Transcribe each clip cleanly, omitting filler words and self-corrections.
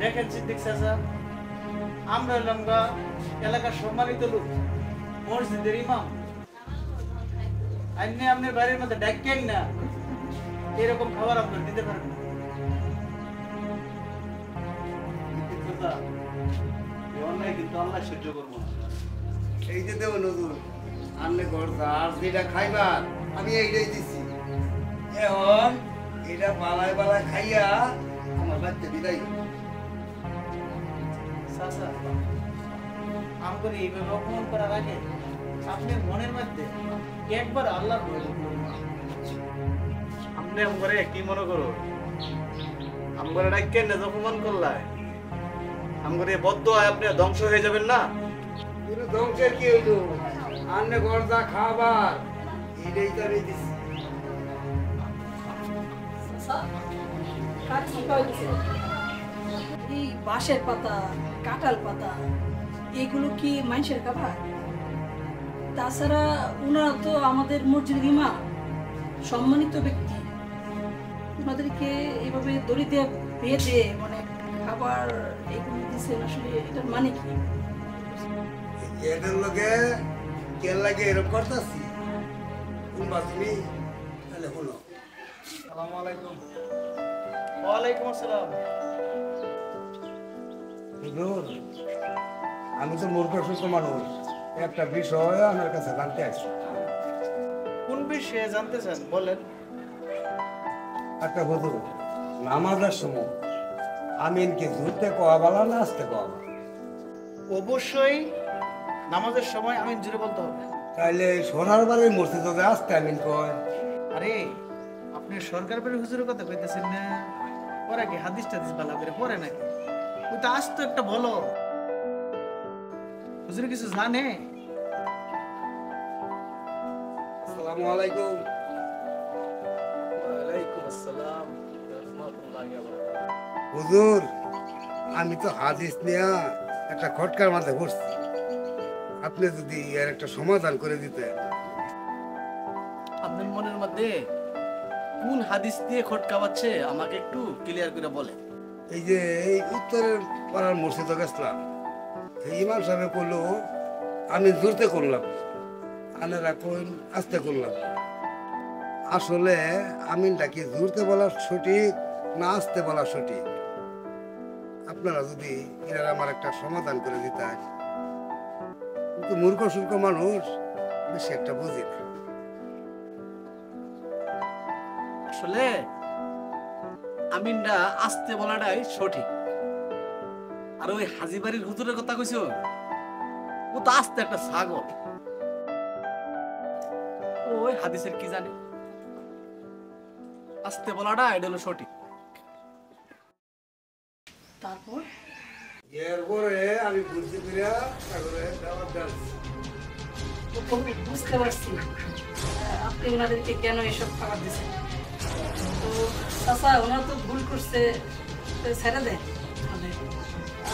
দেখেন সিদ্দিক চাচা, আমরা হলাম গা এলাকার সম্মানিত লোক, মসজিদের ইমাম। আপনি আপনার বাড়ির মধ্যে ডাকেন না, এরকম খাবার আপনার দিতে পারেন না। কিন্তু আল্লাহ সহ্য করবো না। এই যে দেব নজর আনলে ঘর আর যেটা খাইবার আমি এইটাই দিছি। এখন এটা বালায় বালায় খাইয়া আমার বাচ্চা বিদায়। চাচা, আমাকে এইভাবে অপমান করার আগে আপনার মনের মধ্যে একবার আল্লাহর ভয় করুন। আপনি আমরে কি মনে করো? আমরে ডাকেন না, অপমান করলাই আমরে বদ্ধ হয় আপনি ধ্বংস হয়ে যাবেন না। কিন্তু ধ্বংসের কি হইলো? আনলে ঘর যা খাবার এইটাই তো আমি দিছি। এই বাঁশের পাতা, কাঁঠাল পাতা, এগুলো কি মানুষের খাবার? তাছাড়া ওনারা তো আমাদের মসজিদের ইমাম, সম্মানিত ব্যক্তি। ওনাদেরকে এইভাবে দড়িতে বেঁধে মানে খাবার এগুলো দিচ্ছেন, আসলে এটার মানে কি? এদের লোকে কেন লাগে এরকম করতেছি? শুনবা তুমি? তাহলে শুনো। আসসালামু আলাইকুম। ওয়ালাইকুম আসসালাম। হুজুর, আমি তো মূর্খ সুস্থ মানুষ, একটা বিষয় আমার কাছে জানতে আসছি। কোন বিষয়ে জানতে চান বলেন। একটা হুজুর, নামাজের সময় আমিনকে জুড়তে কোয়া বলা না আসতে কোয়া বলা? অবশ্যই নামাজের সময় আমিন জুড়ে বলতে হবে। তাইলে সোনার বাড়ির মসজিদে আসতে আমিন কয়? আরে আপনি সরকার বাড়ির হুজুরের কথা কইতেছেন না? ওরা কি হাদিস টাদিস বালা করে পড়ে নাকি? ওই তো আজ তো একটা বলো হুজুর কিছু জানে। আসসালামু আলাইকুম। ওয়ালাইকুম আসসালাম রাহমাতুল্লাহি ওয়া বারাকাতুহু। হুজুর, আমি তো হাদিস নিয়ে একটা খটকার মাঝে পড়ছি, আপনি যদি এর একটা সমাধান করে দিতেন। আপনার মনের মধ্যে কোন হাদিস দিয়ে খটকা বাচ্ছে আমাকে একটু ক্লিয়ার করে বলে। এই যে এই উত্তরের পাড়ার মসজিদে গেছিলাম, এই ইমাম সাহেব করলো আমি জোরতে করলাম, আনেরা কইন আস্তে করলাম। আসলে আমিনটা কি জোরতে বলা সঠিক না আস্তে বলা সঠিক? আপনারা যদি এর আমার একটা সমাধান করে দিতেন। কিন্তু মূর্খ সূর্খ মানুষ, বেশি একটা বুঝি না। আসলে আমিনটা আস্তে বলাটাই সঠিক। আর ওই হাজি বাড়ির হুজুরের কথা কইছো, ও তো আস্তে একটা ছাগল। ওই হাদিসের কি জানে? আস্তে বলাটা এটা হলো সঠিক। তারপর এরপরে আমি বুঝতে পেরে তারপরে দাওয়াত জানছি। আমি বুঝতে পারছি আপনি ওনাদেরকে কেন এসব খাবার দিচ্ছেন। তো চাচা, ওনারা তো ভুল করছে, তো ছেড়ে দেয় আমাদের।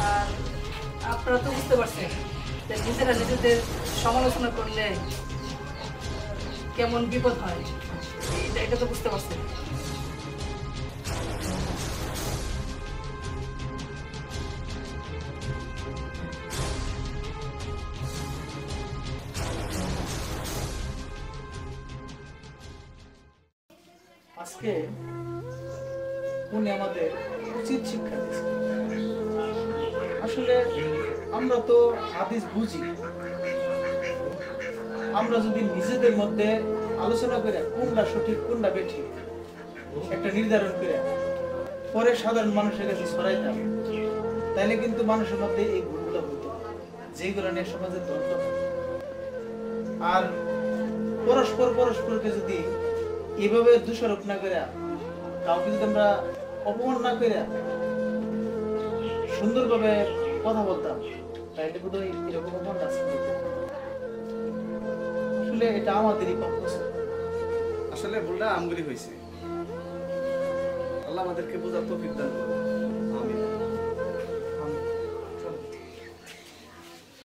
আর আপনারা তো বুঝতে পারছেন যে নিজেরা নিজেদের সমালোচনা করলে কেমন বিপদ হয়, এটা তো বুঝতে পারছেন। আজকে উনি আমাদের উচিত শিক্ষা দিয়েছেন। আসলে আমরা তো হাদিস বুঝি, আমরা যদি নিজেদের মধ্যে আলোচনা করে কোনটা সঠিক কোনটা বেঠিক একটা নির্ধারণ করে পরে সাধারণ মানুষের কাছে ছড়াইতাম, তাইলে কিন্তু মানুষের মধ্যে এই ভুলগুলো হতো যেগুলো নিয়ে সমাজে দ্বন্দ্ব হয়। আর পরস্পরকে যদি এভাবে দোষারোপ না করে, কাউকে যদি আমরা অপমান না করে সুন্দরভাবে কথা বলতাম, তাইলে বোধহয় এরকম অপমান আসলে এটা আমাদেরই পক্ষ ছিল। আসলে ভুলটা আমগুলি হয়েছে। আল্লাহ আমাদেরকে বোঝার তৌফিক দান করুন।